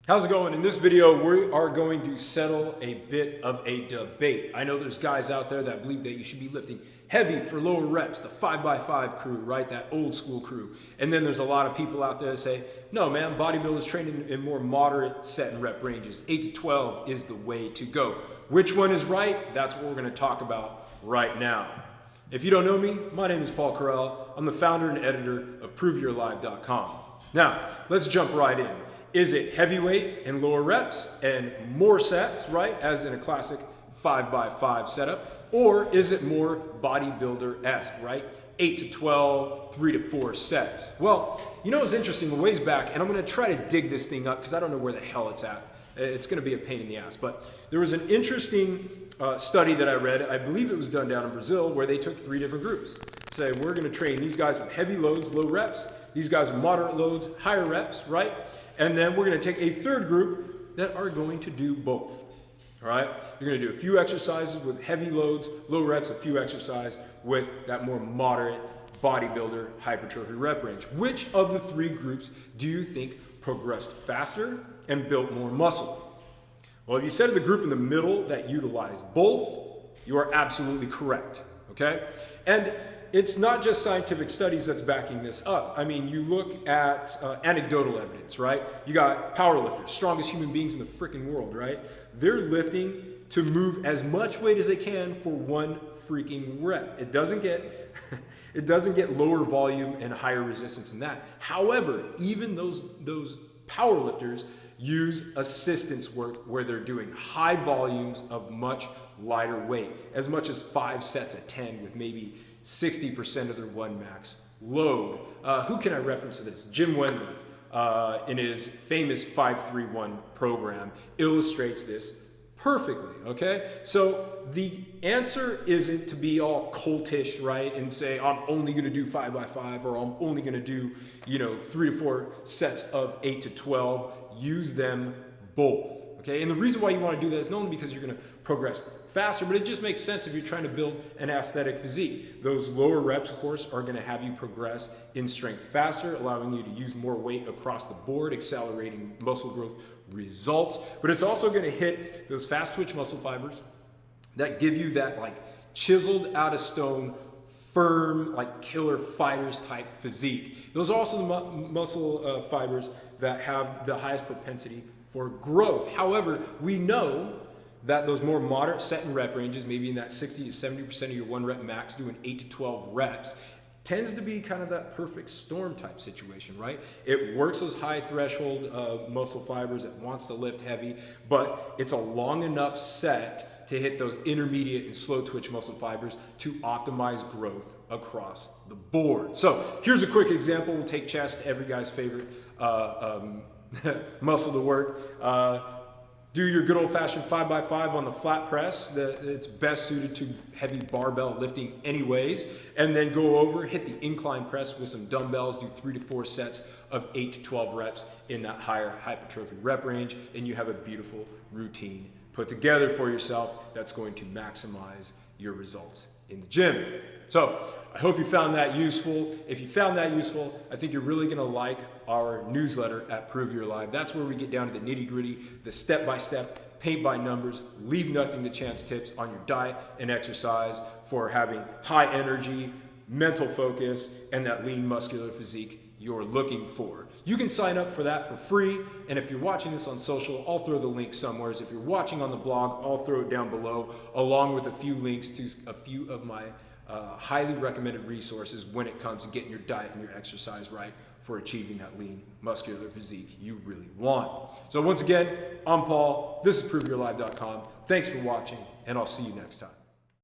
How's it going? In this video, we are going to settle a bit of a debate. I know there's guys out there that believe that you should be lifting heavy for lower reps, the 5x5 crew, right? That old school crew. And then there's a lot of people out there that say, no man, bodybuilders train in more moderate set and rep ranges. 8 to 12 is the way to go. Which one is right? That's what we're gonna talk about right now. If you don't know me, my name is Paul Carell. I'm the founder and editor of ProveYourLife.com. Now, let's jump right in. Is it heavyweight and lower reps and more sets, right, as in a classic 5x5 setup? Or is it more bodybuilder-esque, right? 8 to 12, 3 to 4 sets. Well, you know what's interesting, a ways back, and I'm gonna try to dig this thing up because I don't know where the hell it's at. It's gonna be a pain in the ass, but there was an interesting study that I read, I believe it was done down in Brazil, where they took 3 different groups. Say, we're gonna train these guys with heavy loads, low reps, these guys with moderate loads, higher reps, right? And then we're gonna take a third group that are going to do both, all right? You're gonna do a few exercises with heavy loads, low reps, a few exercises with that more moderate bodybuilder hypertrophy rep range. Which of the 3 groups do you think progressed faster and built more muscle? Well, if you said the group in the middle that utilized both, you are absolutely correct, okay? And it's not just scientific studies that's backing this up. I mean, you look at anecdotal evidence, right? You got powerlifters, strongest human beings in the freaking world, right? They're lifting to move as much weight as they can for one freaking rep. It doesn't get it doesn't get lower volume and higher resistance than that. However, even those powerlifters use assistance work where they're doing high volumes of much lighter weight, as much as 5 sets at 10 with maybe 60% of their one max load. Who can I reference to this? Jim Wendler, in his famous 5-3-1 program, illustrates this perfectly, okay? So the answer isn't to be all cultish, right? And say, I'm only gonna do 5x5, or I'm only gonna do, 3 to 4 sets of 8 to 12. Use them both, okay? And the reason why you wanna do that is not only because you're gonna progress faster, but it just makes sense if you're trying to build an aesthetic physique. Those lower reps, of course, are gonna have you progress in strength faster, allowing you to use more weight across the board, accelerating muscle growth results. But it's also gonna hit those fast twitch muscle fibers that give you that like chiseled out of stone, firm, like killer fighters type physique. Those are also the muscle fibers that have the highest propensity for growth. However, we know that those more moderate set and rep ranges, maybe in that 60 to 70% of your one rep max, doing 8 to 12 reps, tends to be kind of that perfect storm type situation, right? It works those high threshold muscle fibers, it wants to lift heavy, but it's a long enough set to hit those intermediate and slow twitch muscle fibers to optimize growth across the board. So here's a quick example. We'll take chest, every guy's favorite muscle to work. Do your good old-fashioned 5x5 on the flat press. It's best suited to heavy barbell lifting anyways. And then go over, hit the incline press with some dumbbells, do 3 to 4 sets of 8 to 12 reps in that higher hypertrophy rep range, and you have a beautiful routine put together for yourself that's going to maximize your results in the gym. So I hope you found that useful. If you found that useful, I think you're really gonna like our newsletter at Prove Your Life. That's where we get down to the nitty gritty, the step-by-step, paint by numbers, leave nothing to chance tips on your diet and exercise for having high energy, mental focus, and that lean muscular physique you're looking for. You can sign up for that for free, and if you're watching this on social, I'll throw the link somewhere. If you're watching on the blog, I'll throw it down below, along with a few links to a few of my highly recommended resources when it comes to getting your diet and your exercise right for achieving that lean muscular physique you really want. So once again, I'm Paul, this is ProveYourLife.com. Thanks for watching, and I'll see you next time.